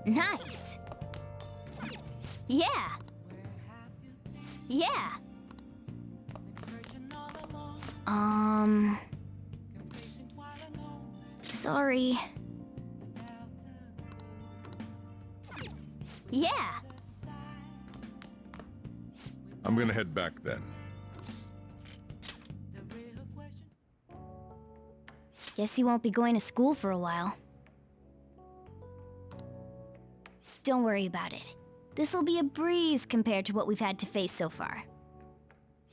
Nice! Yeah! Yeah! Sorry. Yeah! I'm gonna head back then. Guess you won't be going to school for a while. Don't worry about it. This'll be a breeze compared to what we've had to face so far.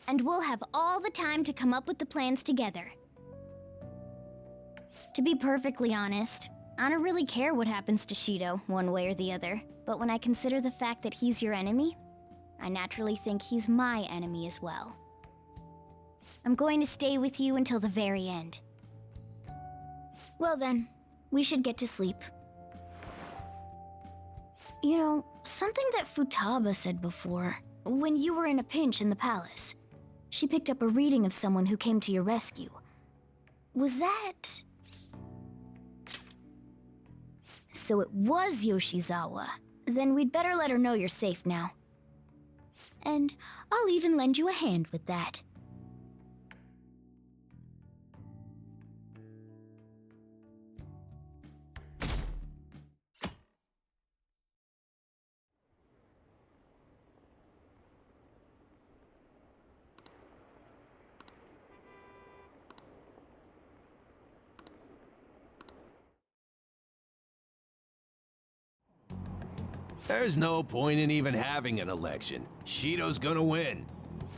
And we'll have all the time to come up with the plans together. To be perfectly honest, I don't really care what happens to Shido, one way or the other. But when I consider the fact that he's your enemy, I naturally think he's my enemy as well. I'm going to stay with you until the very end. Well then, we should get to sleep. You know, something that Futaba said before, when you were in a pinch in the palace, she picked up a reading of someone who came to your rescue. Was that... So it was Yoshizawa. Then we'd better let her know you're safe now. And I'll even lend you a hand with that. There's no point in even having an election. Shido's gonna win.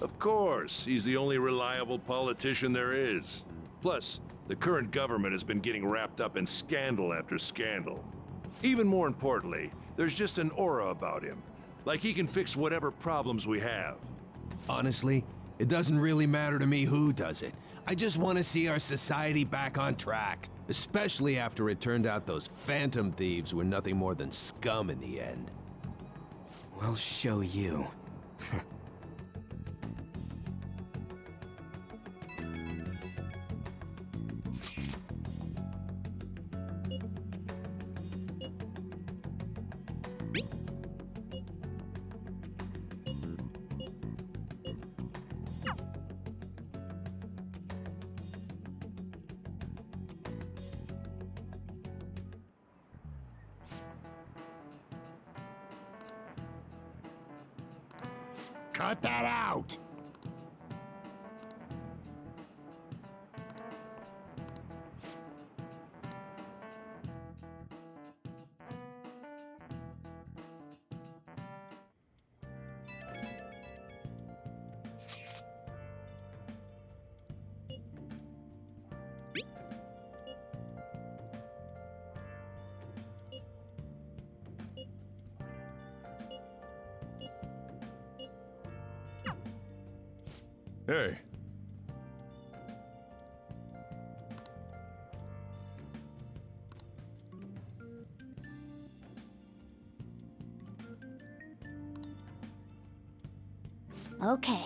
Of course, he's the only reliable politician there is. Plus, the current government has been getting wrapped up in scandal after scandal. Even more importantly, there's just an aura about him. Like he can fix whatever problems we have. Honestly, it doesn't really matter to me who does it. I just want to see our society back on track. Especially after it turned out those phantom thieves were nothing more than scum in the end. We'll show you. Cut that out! Hey. Okay.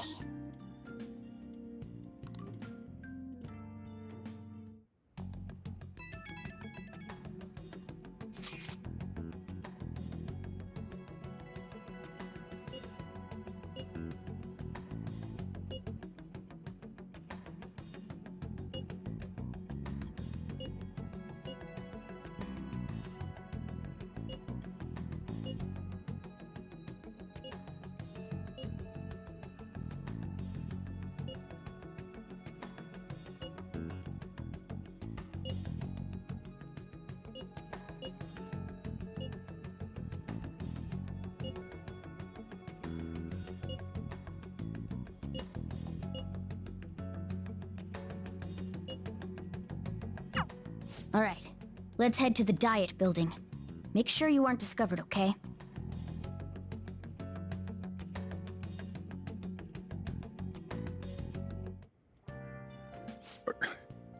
All right, let's head to the diet building. Make sure you aren't discovered, okay?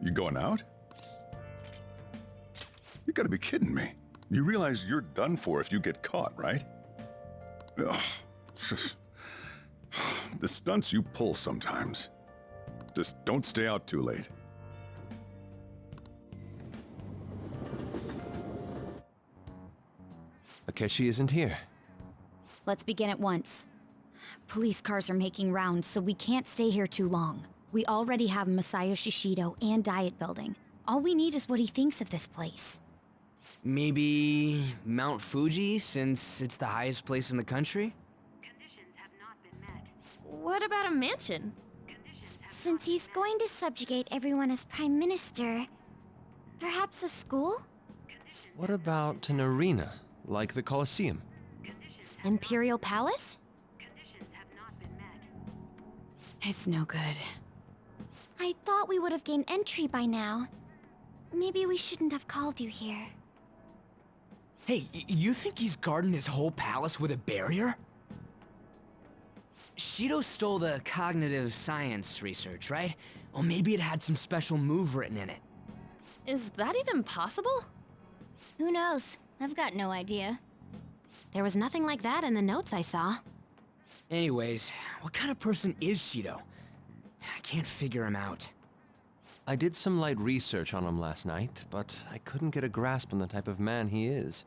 You going out? You gotta be kidding me. You realize you're done for if you get caught, right? Ugh. The stunts you pull sometimes. Just don't stay out too late. A Takeshi isn't here. Let's begin at once. Police cars are making rounds, so we can't stay here too long. We already have Masayoshi Shido and Diet Building. All we need is what he thinks of this place. Maybe Mount Fuji, since it's the highest place in the country? What about a mansion? Since he's going to subjugate everyone as Prime Minister, perhaps a school? What about an arena, like the Colosseum? Imperial Palace? It's no good. I thought we would have gained entry by now. Maybe we shouldn't have called you here. Hey, you think he's guarding his whole palace with a barrier? Shido stole the cognitive science research, right? Well, maybe it had some special move written in it. Is that even possible? Who knows? I've got no idea. There was nothing like that in the notes I saw. Anyways, what kind of person is Shido? I can't figure him out. I did some light research on him last night, but I couldn't get a grasp on the type of man he is.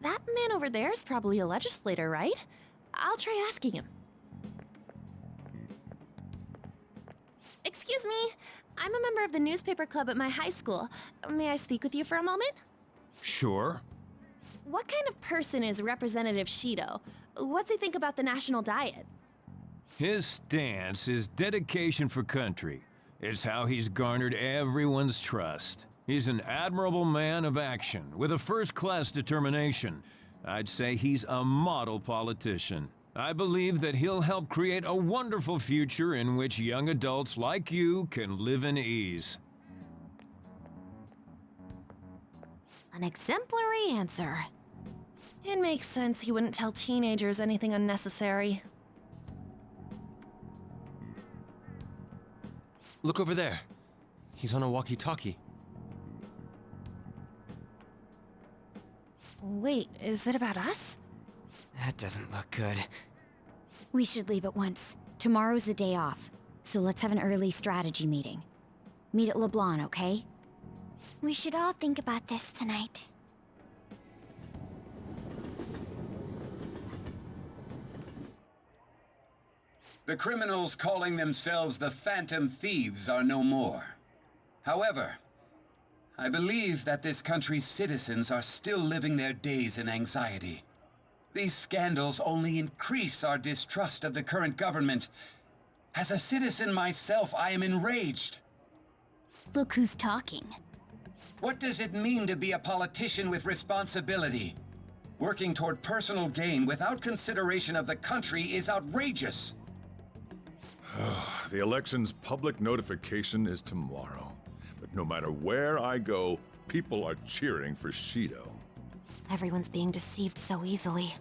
That man over there is probably a legislator, right? I'll try asking him. Excuse me, I'm a member of the newspaper club at my high school. May I speak with you for a moment? Sure. What kind of person is Representative Shido? What's he think about the national diet? His stance is dedication for country. It's how he's garnered everyone's trust. He's an admirable man of action, with a first-class determination. I'd say he's a model politician. I believe that he'll help create a wonderful future in which young adults like you can live in ease. An exemplary answer. It makes sense he wouldn't tell teenagers anything unnecessary. Look over there. He's on a walkie-talkie. Wait, is it about us? That doesn't look good. We should leave at once. Tomorrow's the day off, so let's have an early strategy meeting. Meet at LeBlanc, okay? We should all think about this tonight. The criminals calling themselves the Phantom Thieves are no more. However, I believe that this country's citizens are still living their days in anxiety. These scandals only increase our distrust of the current government. As a citizen myself, I am enraged. Look who's talking. What does it mean to be a politician with responsibility? Working toward personal gain without consideration of the country is outrageous. The election's public notification is tomorrow. But no matter where I go, people are cheering for Shido. Everyone's being deceived so easily.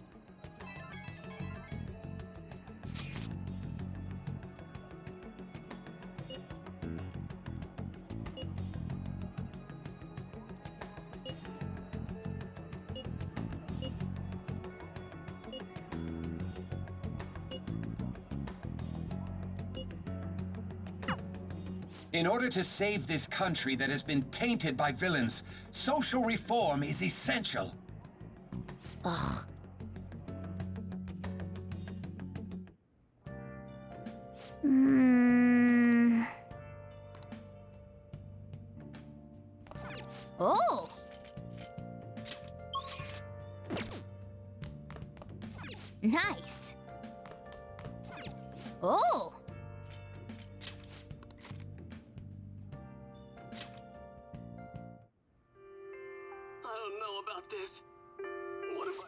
In order to save this country that has been tainted by villains, social reform is essential. Ugh. Oh! Nice! Oh! I don't know about this. What if I...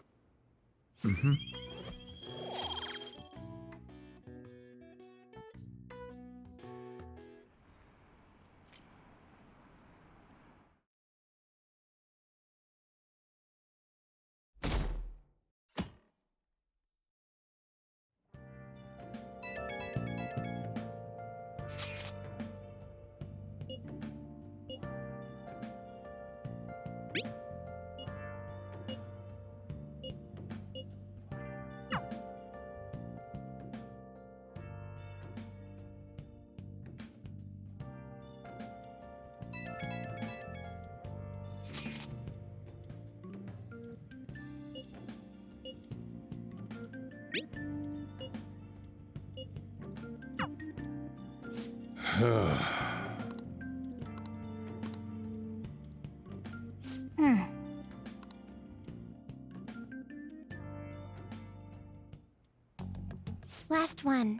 Last one.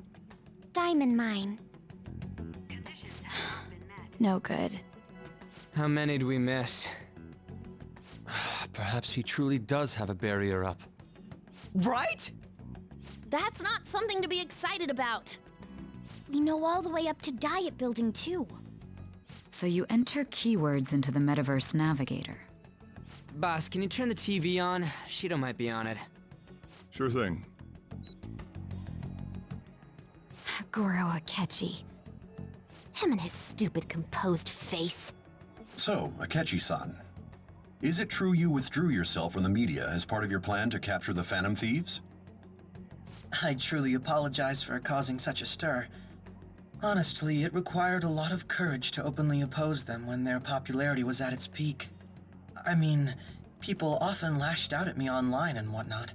Diamond mine. No good. How many do we miss? Perhaps he truly does have a barrier up. Right? That's not something to be excited about. We know all the way up to Diet Building, too. So you enter keywords into the Metaverse Navigator. Boss, can you turn the TV on? Shido might be on it. Sure thing. Goro Akechi. Him and his stupid composed face. So, Akechi-san, is it true you withdrew yourself from the media as part of your plan to capture the Phantom Thieves? I truly apologize for causing such a stir. Honestly, it required a lot of courage to openly oppose them when their popularity was at its peak. I mean, people often lashed out at me online and whatnot.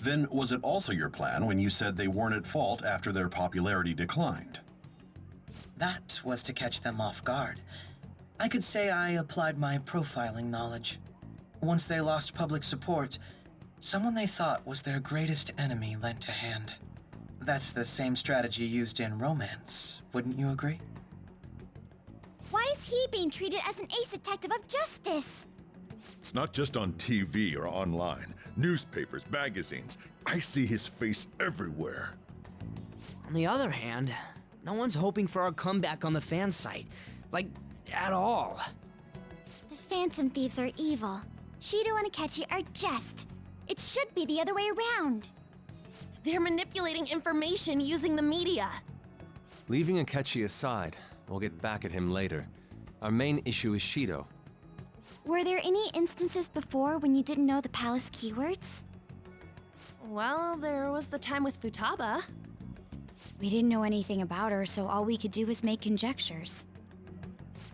Then was it also your plan when you said they weren't at fault after their popularity declined? That was to catch them off guard. I could say I applied my profiling knowledge. Once they lost public support, someone they thought was their greatest enemy lent a hand. That's the same strategy used in romance, wouldn't you agree? Why is he being treated as an ace detective of justice? It's not just on TV or online. Newspapers, magazines. I see his face everywhere. On the other hand, no one's hoping for our comeback on the fan site. Like, at all. The Phantom Thieves are evil. Shido and Akechi are just. It should be the other way around. They're manipulating information using the media. Leaving Akechi aside, we'll get back at him later. Our main issue is Shido. Were there any instances before when you didn't know the palace keywords? Well, there was the time with Futaba. We didn't know anything about her, so all we could do was make conjectures.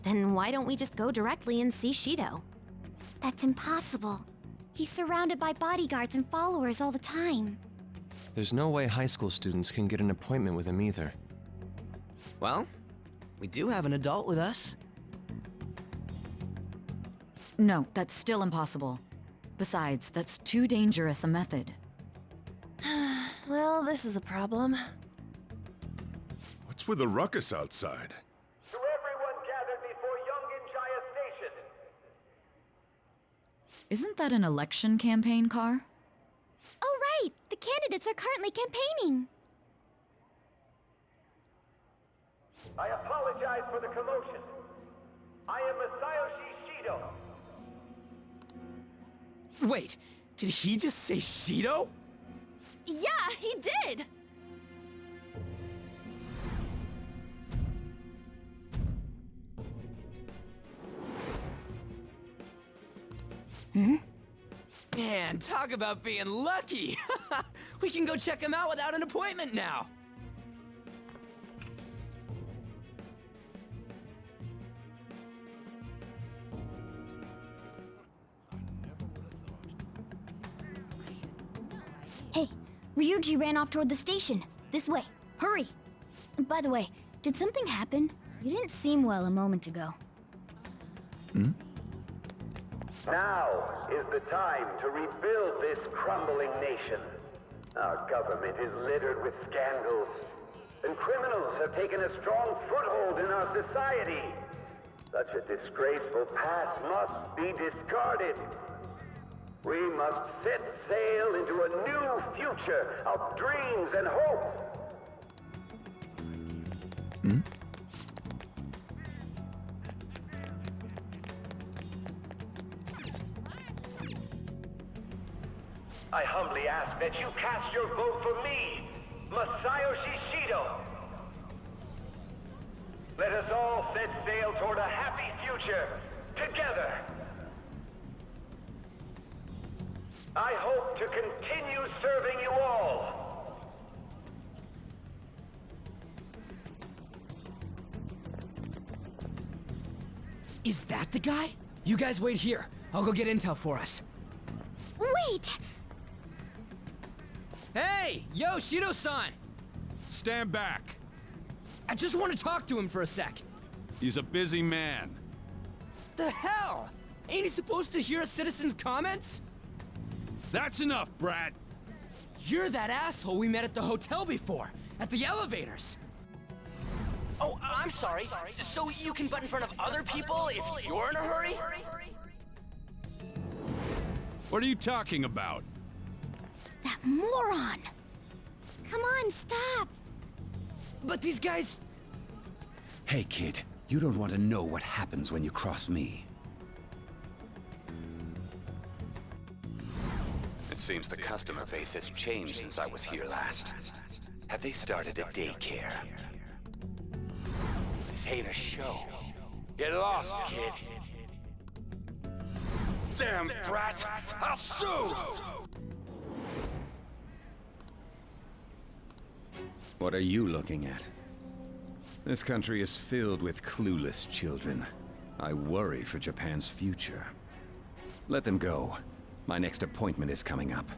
Then why don't we just go directly and see Shido? That's impossible. He's surrounded by bodyguards and followers all the time. There's no way high school students can get an appointment with him either. Well, we do have an adult with us. No, that's still impossible. Besides, that's too dangerous a method. Well, this is a problem. What's with the ruckus outside? To everyone gathered before Yongen-Jaya Station. Isn't that an election campaign car? Oh, right! The candidates are currently campaigning. I apologize for the commotion. I am Masayoshi Shido. Wait, did he just say Shido? Yeah, he did! Man, talk about being lucky! We can go check him out without an appointment now! Hey, Ryuji ran off toward the station. This way. Hurry! By the way, did something happen? You didn't seem well a moment ago. Now is the time to rebuild this crumbling nation. Our government is littered with scandals, and criminals have taken a strong foothold in our society. Such a disgraceful past must be discarded. We must set sail into a new future of dreams and hope. I humbly ask that you cast your vote for me, Masayoshi Shido. Let us all set sail toward a happy future, together. I hope to continue serving you all. Is that the guy? You guys wait here. I'll go get intel for us. Wait! Hey! Yo, Shido-san! Stand back. I just want to talk to him for a sec. He's a busy man. The hell? Ain't he supposed to hear a citizen's comments? That's enough, Brat. You're that asshole we met at the hotel before, at the elevators. Oh, I'm sorry. So you can butt in front of other people if you're in a hurry? What are you talking about? That moron! Come on, stop! But these guys... Hey, kid, you don't want to know what happens when you cross me. It seems the customer base has changed since I was here last. Have they started a daycare? This ain't a show. Get lost, kid. Damn brat! I'll sue! What are you looking at? This country is filled with clueless children. I worry for Japan's future. Let them go. My next appointment is coming up.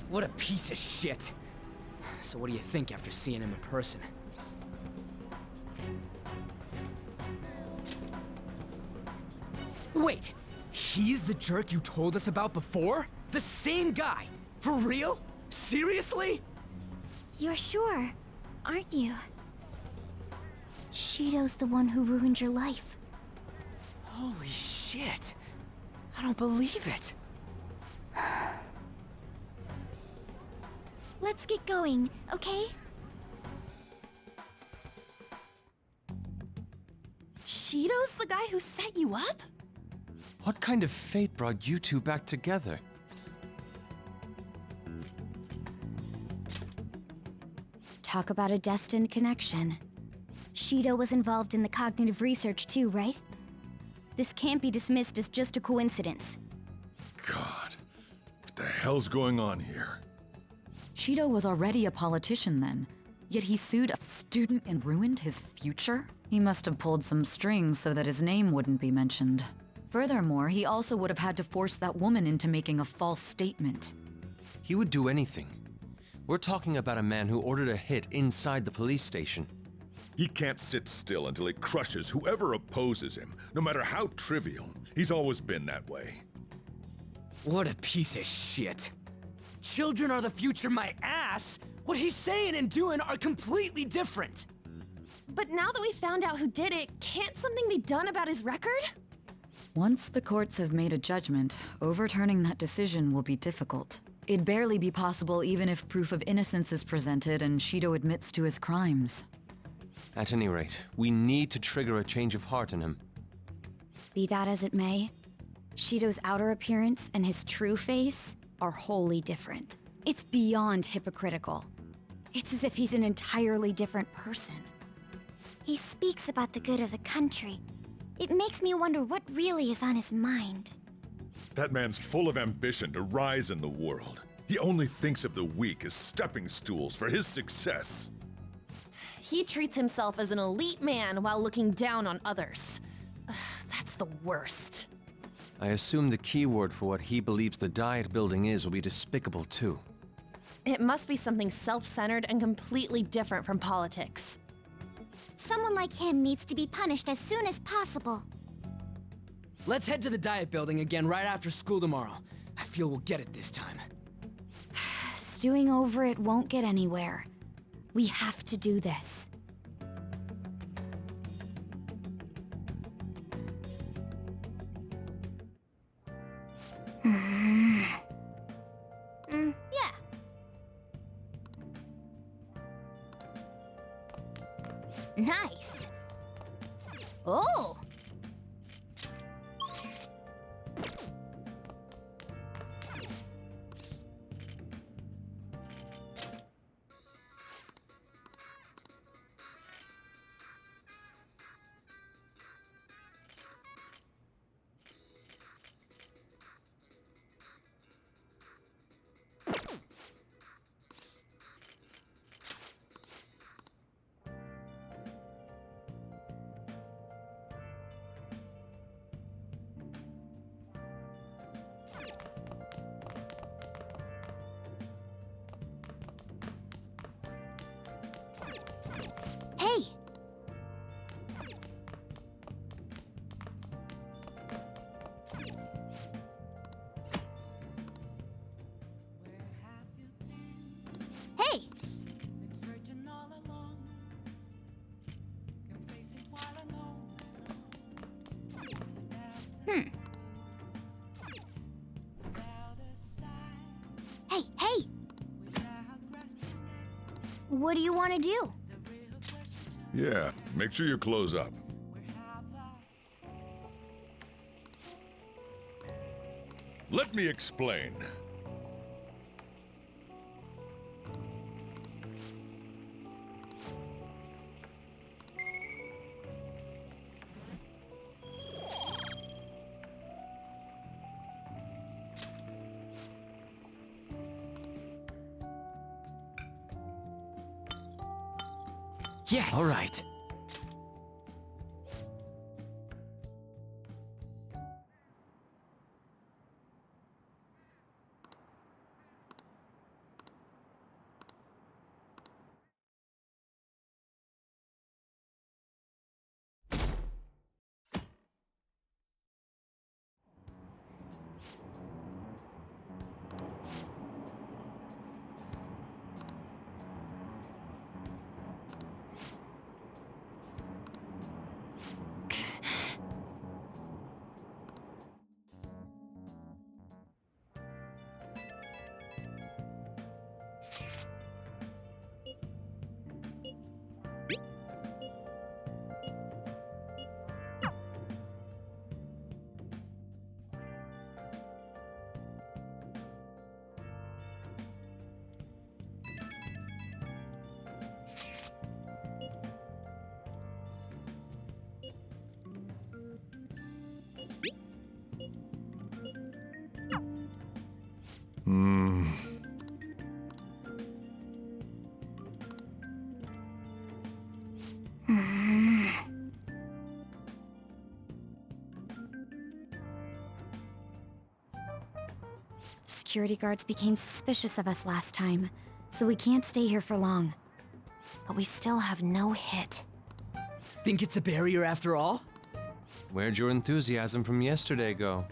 What a piece of shit. So what do you think after seeing him in person? Wait, he's the jerk you told us about before? The same guy? For real? Seriously? You're sure, aren't you? Shido's the one who ruined your life. Holy shit. I don't believe it. Let's get going, okay? Shido's the guy who set you up? What kind of fate brought you two back together? Talk about a destined connection. Shido was involved in the cognitive research too, right? This can't be dismissed as just a coincidence. God, what the hell's going on here? Shido was already a politician then, yet he sued a student and ruined his future? He must have pulled some strings so that his name wouldn't be mentioned. Furthermore, he also would have had to force that woman into making a false statement. He would do anything. We're talking about a man who ordered a hit inside the police station. He can't sit still until he crushes whoever opposes him, no matter how trivial. He's always been that way. What a piece of shit. Children are the future, my ass! What he's saying and doing are completely different! But now that we found out who did it, can't something be done about his record? Once the courts have made a judgment, overturning that decision will be difficult. It'd barely be possible even if proof of innocence is presented and Shido admits to his crimes. At any rate, we need to trigger a change of heart in him. Be that as it may, Shido's outer appearance and his true face are wholly different. It's beyond hypocritical. It's as if he's an entirely different person. He speaks about the good of the country. It makes me wonder what really is on his mind. That man's full of ambition to rise in the world. He only thinks of the weak as stepping stools for his success. He treats himself as an elite man while looking down on others. Ugh, that's the worst. I assume the key word for what he believes the Diet Building is will be despicable too. It must be something self-centered and completely different from politics. Someone like him needs to be punished as soon as possible. Let's head to the Diet Building again right after school tomorrow. I feel we'll get it this time. Stewing over it won't get anywhere. We have to do this. Yeah. Nice. Oh! Hey! What do you want to do? Yeah, make sure you close up. Let me explain. Yes! All right. Security guards became suspicious of us last time, so we can't stay here for long. But we still have no hit. Think it's a barrier after all? Where'd your enthusiasm from yesterday go?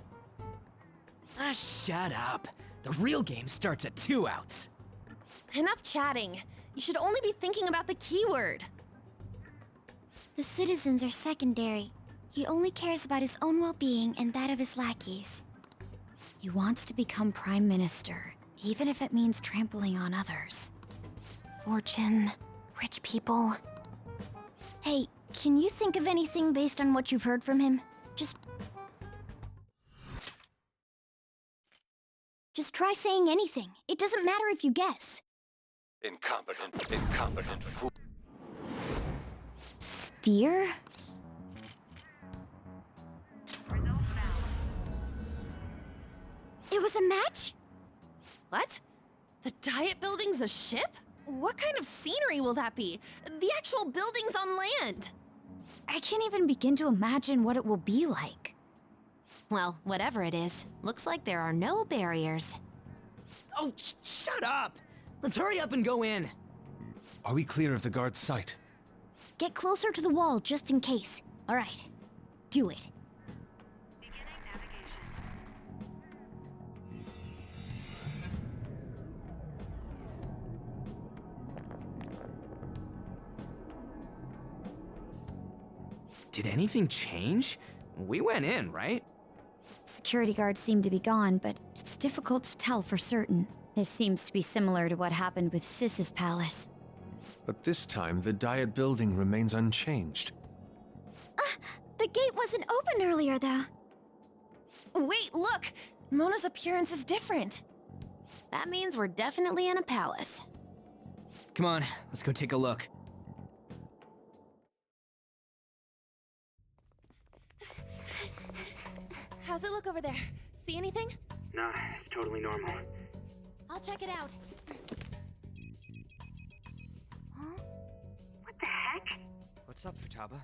Ah, shut up. The real game starts at 2 outs. Enough chatting. You should only be thinking about the keyword. The citizens are secondary. He only cares about his own well-being and that of his lackeys. He wants to become Prime Minister, even if it means trampling on others. Fortune, rich people. Hey, can you think of anything based on what you've heard from him? Just try saying anything. It doesn't matter if you guess. Incompetent fool. Steer? It was a match? What? The Diet Building's a ship? What kind of scenery will that be? The actual building's on land. I can't even begin to imagine what it will be like. Well, whatever it is, looks like there are no barriers. Oh, shut up! Let's hurry up and go in. Are we clear of the guard's sight? Get closer to the wall just in case. All right, do it. Did anything change? We went in, right? Security guards seem to be gone, but it's difficult to tell for certain. This seems to be similar to what happened with Sis's palace. But this time, the Diet Building remains unchanged. The gate wasn't open earlier, though. Wait, look! Mona's appearance is different. That means we're definitely in a palace. Come on, let's go take a look. How's it look over there? See anything? Nah, it's totally normal. I'll check it out. Huh? What the heck? What's up, Futaba?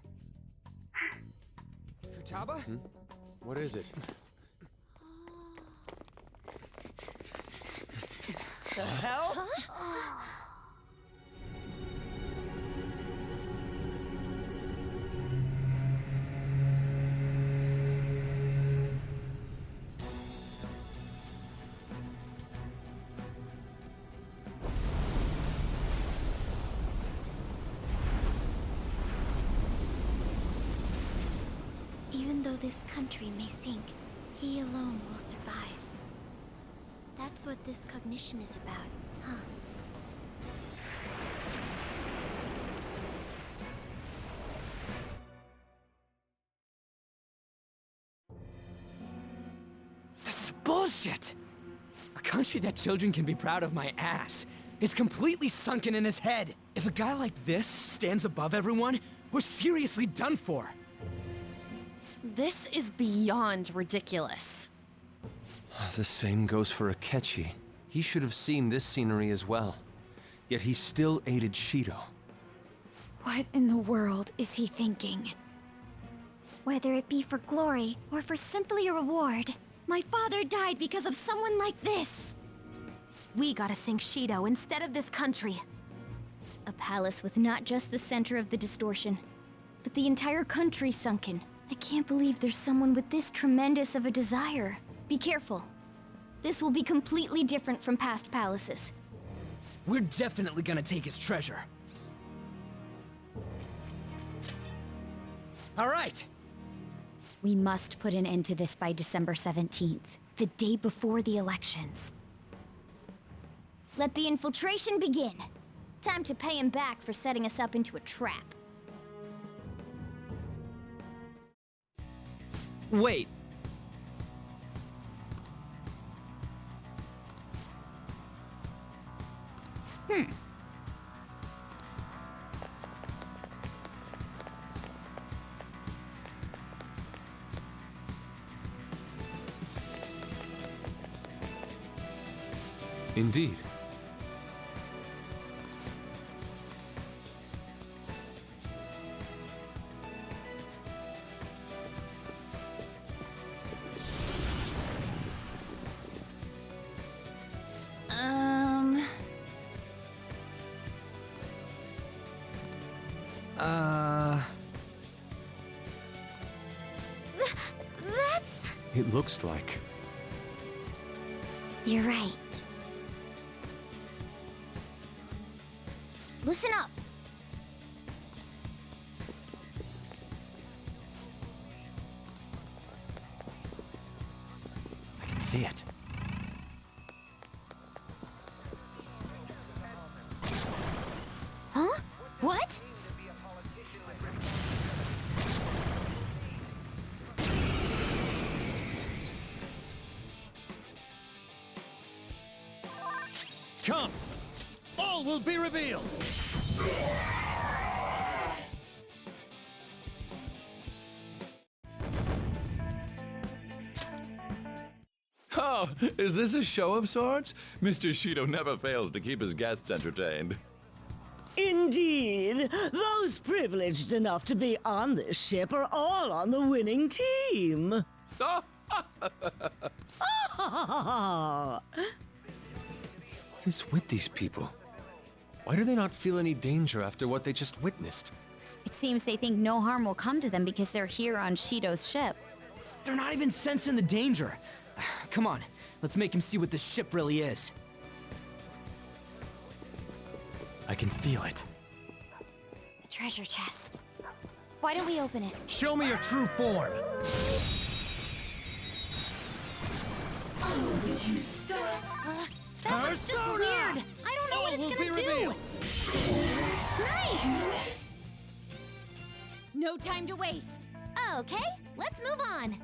Futaba? What is it? The hell? Huh? Even though this country may sink, he alone will survive. That's That's what this cognition is about, huh? This is bullshit! A country that children can be proud of my ass is completely sunken in his head. If a guy like this stands above everyone, we're seriously done for. This is beyond ridiculous. The same goes for Akechi. He should have seen this scenery as well. Yet he still aided Shido. What in the world is he thinking? Whether it be for glory or for simply a reward, my father died because of someone like this. We gotta sink Shido instead of this country. A palace with not just the center of the distortion, but the entire country sunken. I can't believe there's someone with this tremendous of a desire. Be careful. This will be completely different from past palaces. We're definitely gonna take his treasure. All right. We must put an end to this by December 17th, the day before the elections. Let the infiltration begin. Time to pay him back for setting us up into a trap. Wait. Indeed. That's... It looks like... You're right. Listen up. I can see it. Huh? What? Come! All will be revealed! Oh, is this a show of sorts? Mr. Shido never fails to keep his guests entertained. Indeed. Those privileged enough to be on this ship are all on the winning team. What is with these people? Why do they not feel any danger after what they just witnessed? It seems they think no harm will come to them because they're here on Shido's ship. They're not even sensing the danger. Come on, let's make him see what this ship really is. I can feel it. A treasure chest. Why don't we open it? Show me your true form! Oh, would you stop? That was just weird! I don't know what it's gonna do! Nice! No time to waste. Okay, let's move on.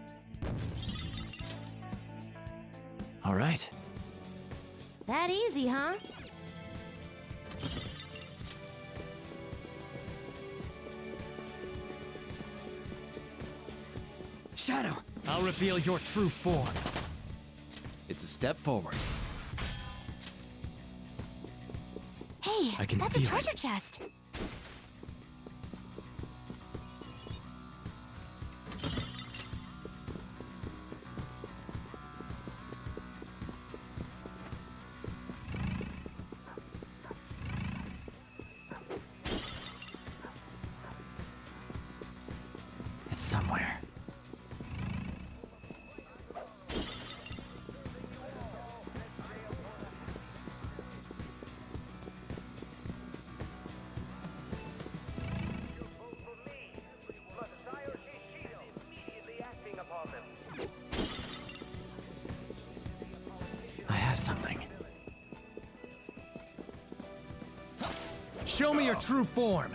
All right. That easy, huh? Shadow, I'll reveal your true form. It's a step forward. Hey, I can that's a feel treasure it. chest. It's somewhere. something. Show me your true form.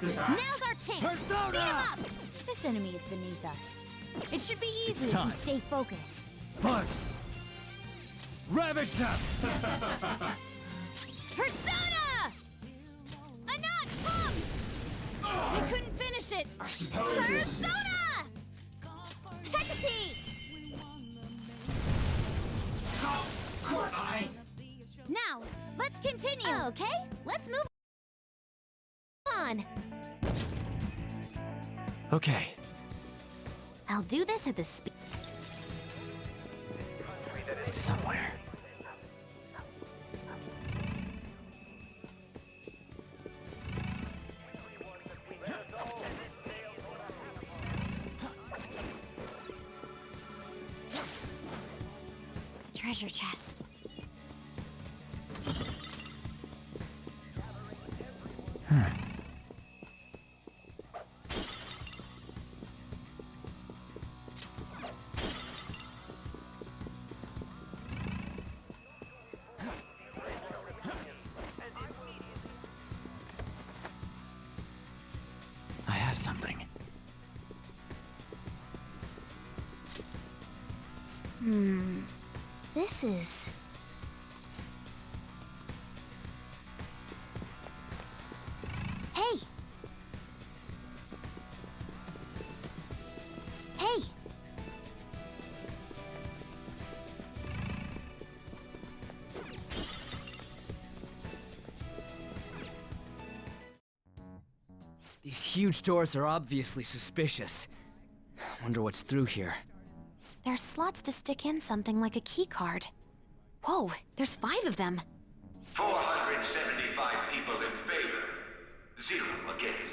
Now's our chance! Persona! Beat 'em up! This enemy is beneath us. It should be easy if time. we stay focused. Bugs! Ravage them! Persona! Anat, come! I couldn't finish it! Persona! Hecate! How could I? Now, let's continue. Okay, let's move on. Okay. I'll do this at the speed. It's somewhere. Treasure chest. I have something. This is... Hey! Hey! These huge doors are obviously suspicious. Wonder what's through here. There's slots to stick in something like a key card. Whoa, there's 5 of them. 475 people in favor, 0 against.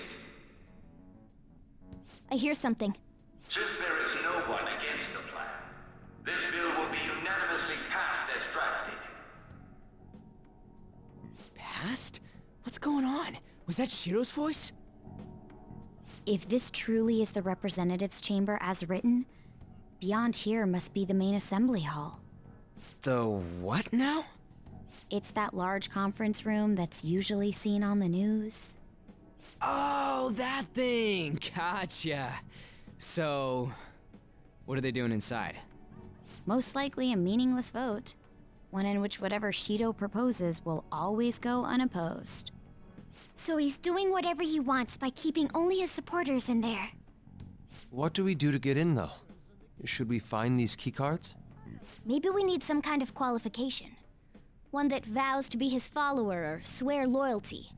I hear something. Since there is no one against the plan, this bill will be unanimously passed as drafted. Passed? What's going on? Was that Shiro's voice? If this truly is the representatives' chamber as written, beyond here must be the main assembly hall. The what now? It's that large conference room that's usually seen on the news. Oh, that thing! Gotcha. So, what are they doing inside? Most likely a meaningless vote. One in which whatever Shido proposes will always go unopposed. So he's doing whatever he wants by keeping only his supporters in there. What do we do to get in, though? Should we find these keycards? Maybe we need some kind of qualification. One that vows to be his follower or swear loyalty.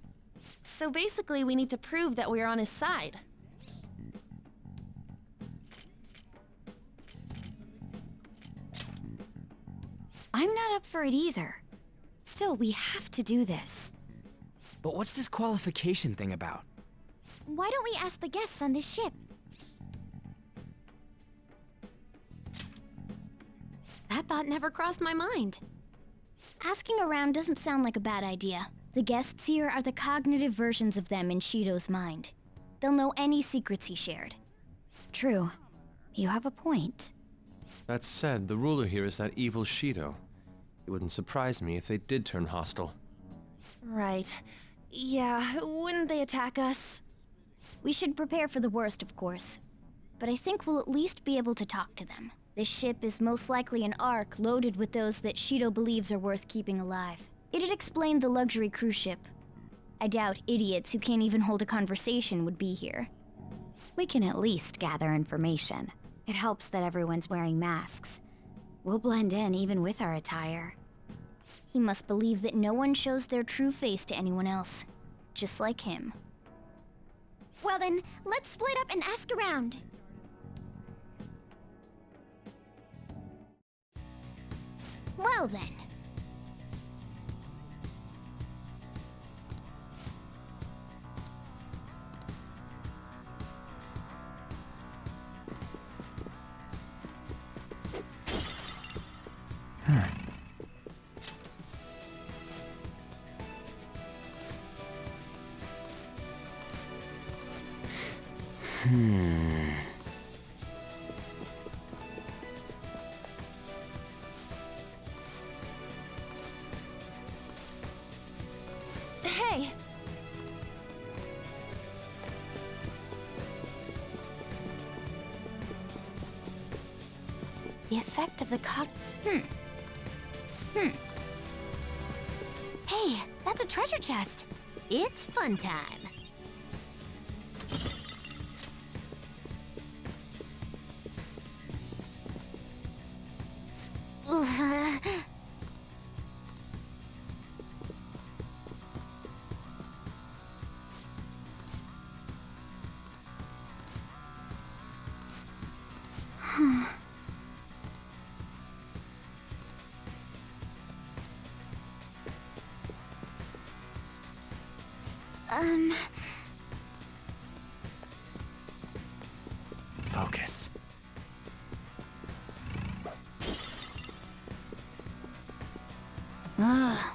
So basically, we need to prove that we're on his side. I'm not up for it either. Still, we have to do this. But what's this qualification thing about? Why don't we ask the guests on this ship? That thought never crossed my mind. Asking around doesn't sound like a bad idea. The guests here are the cognitive versions of them in Shido's mind. They'll know any secrets he shared. True. You have a point. That said, the ruler here is that evil Shido. It wouldn't surprise me if they did turn hostile. Right. Yeah, wouldn't they attack us? We should prepare for the worst, of course. But I think we'll at least be able to talk to them. This ship is most likely an Ark loaded with those that Shido believes are worth keeping alive. It'd explain the luxury cruise ship. I doubt idiots who can't even hold a conversation would be here. We can at least gather information. It helps that everyone's wearing masks. We'll blend in even with our attire. He must believe that no one shows their true face to anyone else. Just like him. Well then, let's split up and ask around. Well then. The effect of the Hey, that's a treasure chest. It's fun time. Focus. Ah.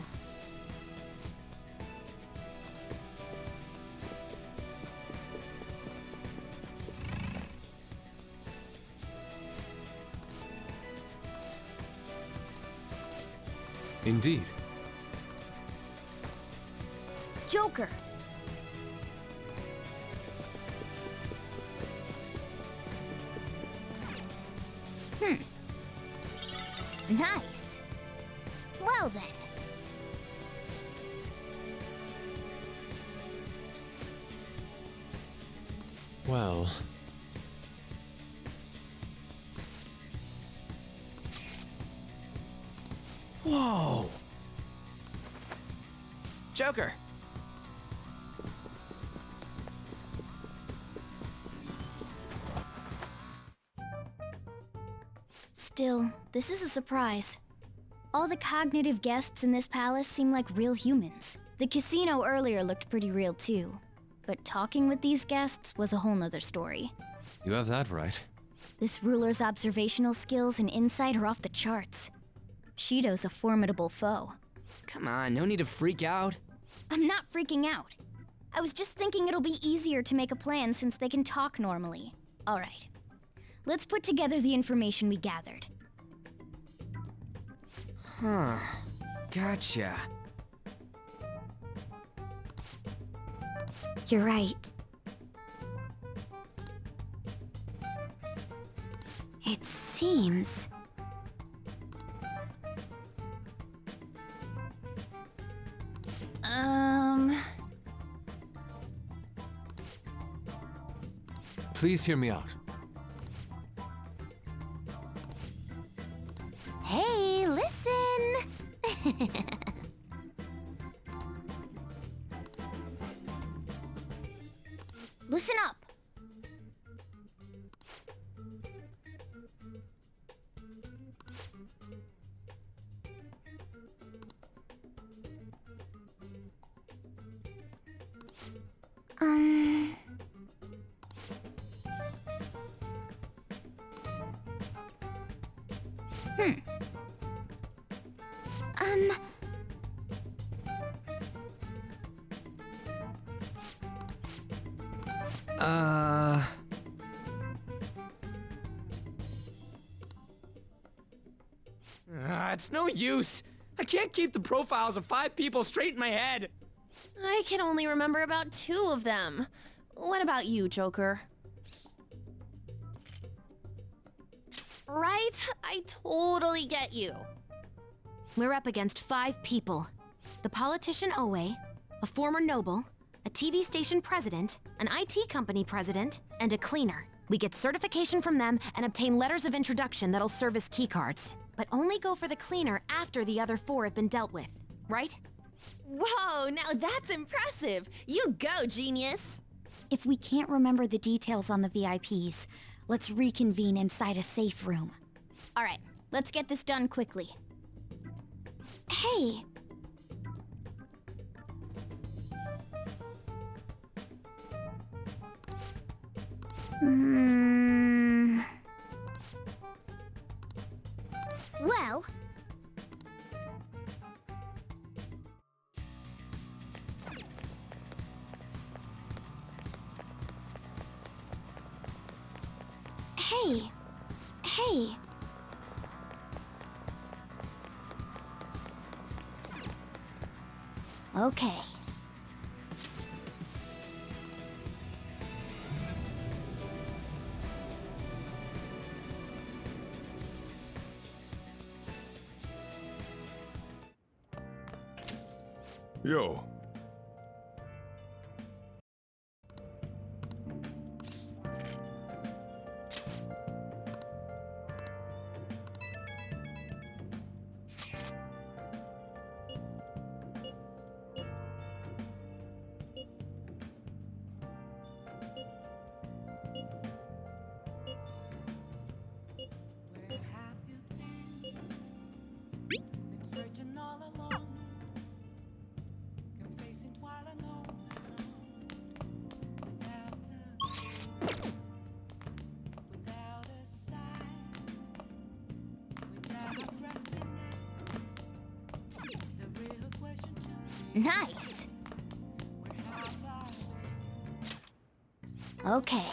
Indeed. Joker. Nice. Well then. Well... Whoa! Joker! Still, this is a surprise. All the cognitive guests in this palace seem like real humans. The casino earlier looked pretty real too. But talking with these guests was a whole nother story. You have that right. This ruler's observational skills and insight are off the charts. Shido's a formidable foe. Come on, no need to freak out. I'm not freaking out. I was just thinking it'll be easier to make a plan since they can talk normally. All right. Let's put together the information we gathered. Huh. Gotcha. You're right. It seems... Please hear me out. Hey, listen! Listen up! It's no use. I can't keep the profiles of 5 people straight in my head. I can only remember about 2 of them. What about you, Joker? Right? I totally get you. We're up against 5 people. The politician Owe, a former noble, a TV station president, an IT company president, and a cleaner. We get certification from them and obtain letters of introduction that'll serve as keycards. But only go for the cleaner after the other 4 have been dealt with, right? Whoa, now that's impressive! You go, genius! If we can't remember the details on the VIPs, let's reconvene inside a safe room. All right, let's get this done quickly. Hey! Well... Hey! Hey! Okay. Yo. Nice! Okay.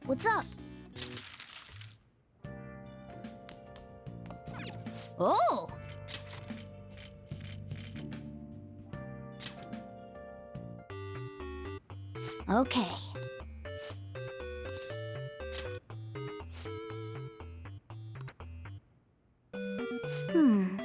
What's up? Oh! Okay. Hmm.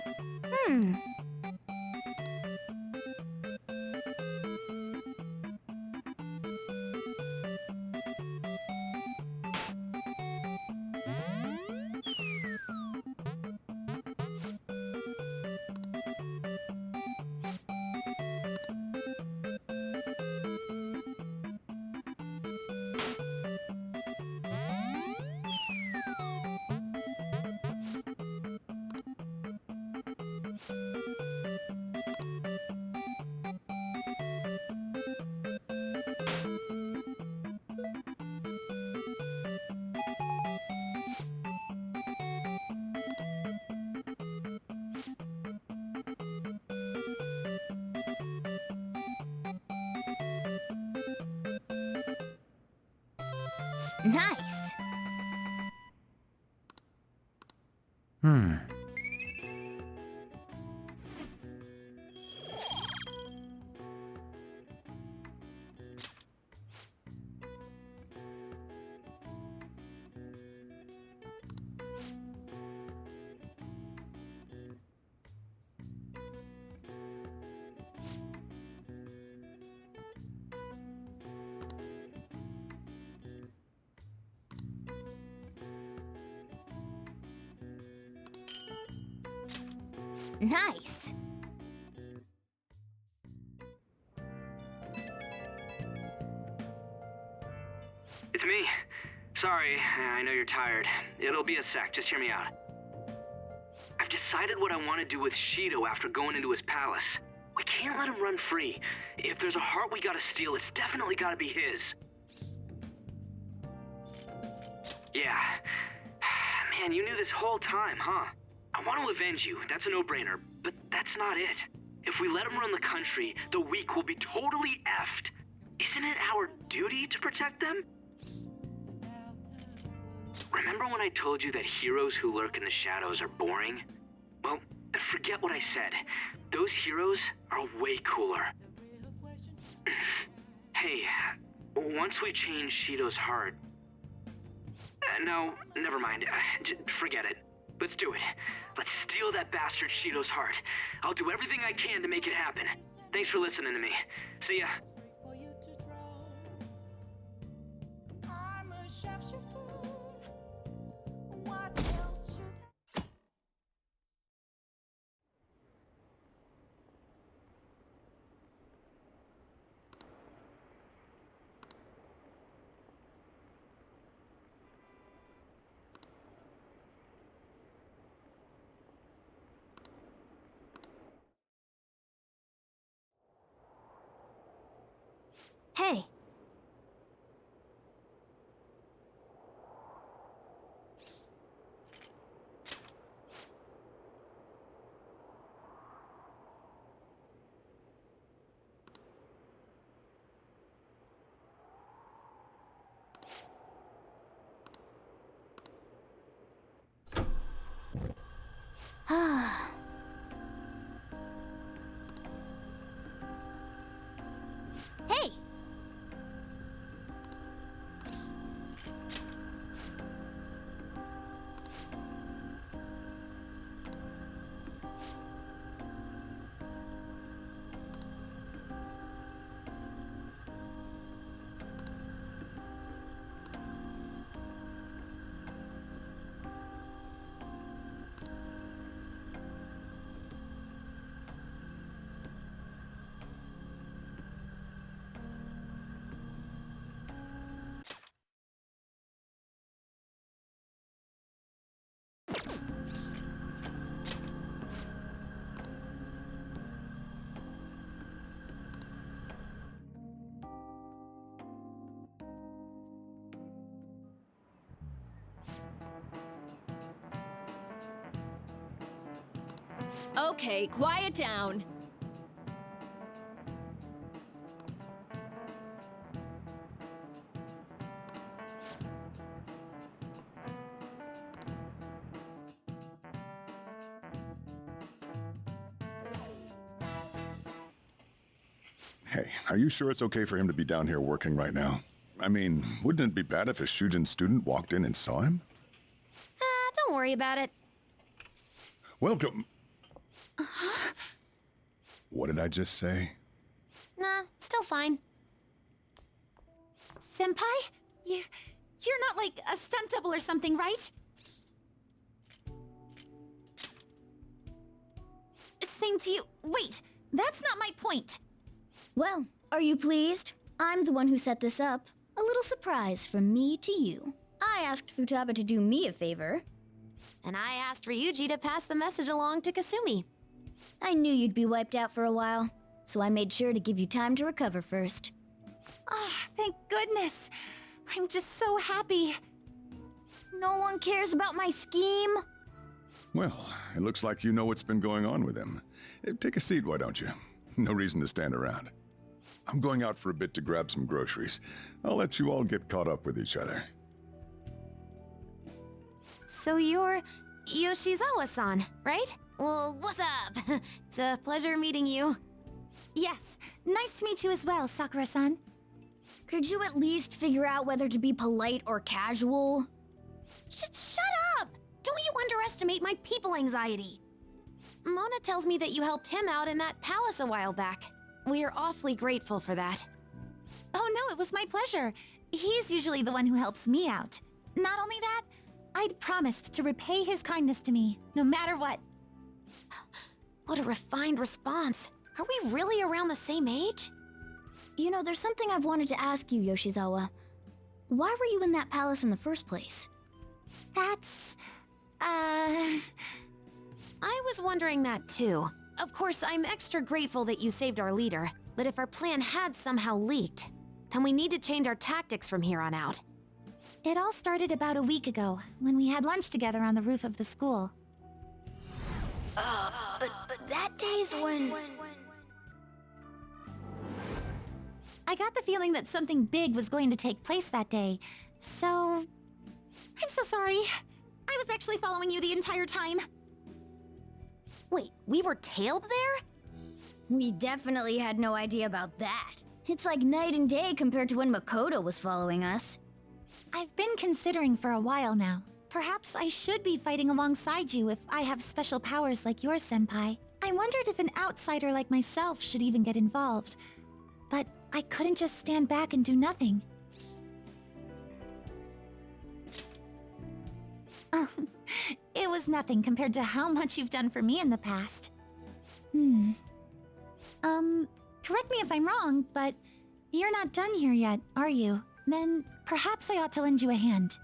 Nice! Nice! It's me. Sorry, I know you're tired. It'll be a sec, just hear me out. I've decided what I want to do with Shido after going into his palace. We can't let him run free. If there's a heart we gotta steal, it's definitely gotta be his. Yeah. Man, you knew this whole time, huh? I want to avenge you, that's a no-brainer, but that's not it. If we let him run the country, the weak will be totally effed. Isn't it our duty to protect them? Remember when I told you that heroes who lurk in the shadows are boring? Well, forget what I said. Those heroes are way cooler. Hey, once we change Shido's heart... no, never mind. Forget it. Let's do it. Let's steal that bastard Shido's heart. I'll do everything I can to make it happen. Thanks for listening to me. See ya. Hey! Hey! Okay, quiet down. Hey, are you sure it's okay for him to be down here working right now? I mean, wouldn't it be bad if a Shujin student walked in and saw him? Don't worry about it. Welcome. What did I just say? Nah, still fine. Senpai? You're not like a stunt double or something, right? Same to you. Wait, that's not my point. Well, are you pleased? I'm the one who set this up. A little surprise from me to you. I asked Futaba to do me a favor. And I asked Ryuji to pass the message along to Kasumi. I knew you'd be wiped out for a while, so I made sure to give you time to recover first. Oh, thank goodness. I'm just so happy. No one cares about my scheme. Well, it looks like you know what's been going on with him. Take a seat, why don't you? No reason to stand around. I'm going out for a bit to grab some groceries. I'll let you all get caught up with each other. So you're Yoshizawa-san, right? Well, what's up? It's a pleasure meeting you. Yes, nice to meet you as well, Sakura-san. Could you at least figure out whether to be polite or casual? Shut up! Don't you underestimate my people anxiety. Mona tells me that you helped him out in that palace a while back. We are awfully grateful for that. Oh no, it was my pleasure. He's usually the one who helps me out. Not only that, I'd promised to repay his kindness to me, no matter what. What a refined response. Are we really around the same age? You know, there's something I've wanted to ask you, Yoshizawa. Why were you in that palace in the first place? That's... I was wondering that too. Of course, I'm extra grateful that you saved our leader, but if our plan had somehow leaked, then we need to change our tactics from here on out. It all started about a week ago, when we had lunch together on the roof of the school. But that day's when... I got the feeling that something big was going to take place that day, so... I'm so sorry. I was actually following you the entire time. Wait, we were tailed there? We definitely had no idea about that. It's like night and day compared to when Makoto was following us. I've been considering for a while now. Perhaps I should be fighting alongside you if I have special powers like yours, Senpai. I wondered if an outsider like myself should even get involved. But I couldn't just stand back and do nothing. It was nothing compared to how much you've done for me in the past. Correct me if I'm wrong, but you're not done here yet, are you? Then perhaps I ought to lend you a hand.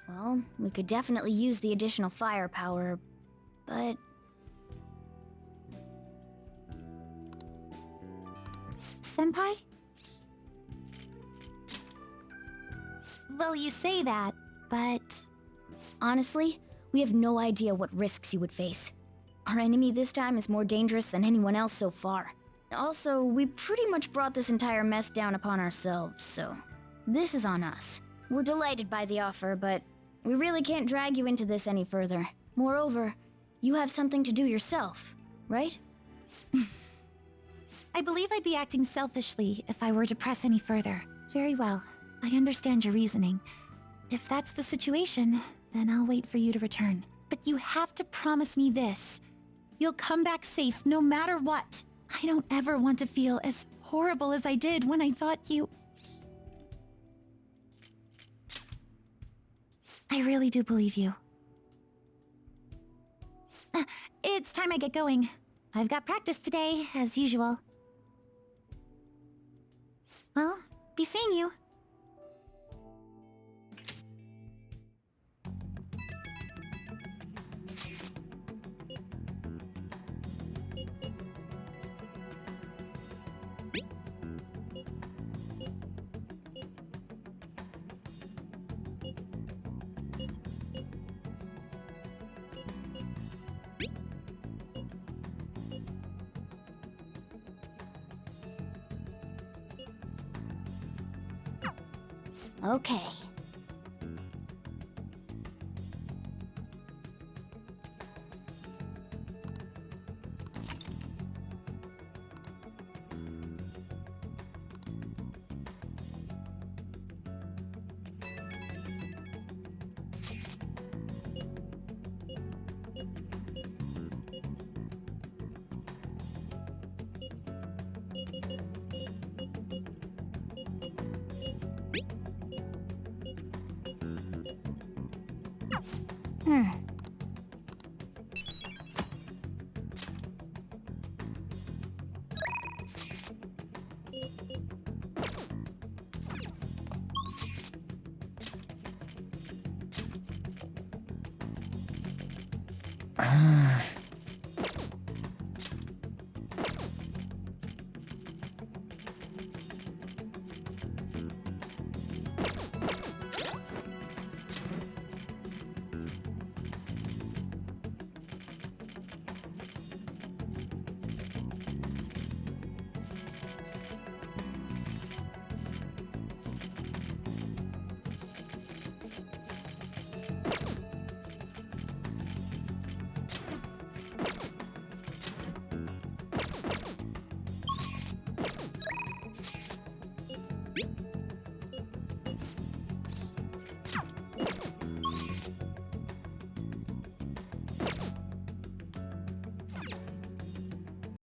Well, we could definitely use the additional firepower, but... Senpai? Well, you say that, but... Honestly, we have no idea what risks you would face. Our enemy this time is more dangerous than anyone else so far. Also, we pretty much brought this entire mess down upon ourselves, so... This is on us. We're delighted by the offer, but we really can't drag you into this any further. Moreover, you have something to do yourself, right? I believe I'd be acting selfishly if I were to press any further. Very well. I understand your reasoning. If that's the situation, then I'll wait for you to return. But you have to promise me this. You'll come back safe no matter what. I don't ever want to feel as horrible as I did when I thought you... I really do believe you. It's time I get going. I've got practice today, as usual. Well, be seeing you. Okay.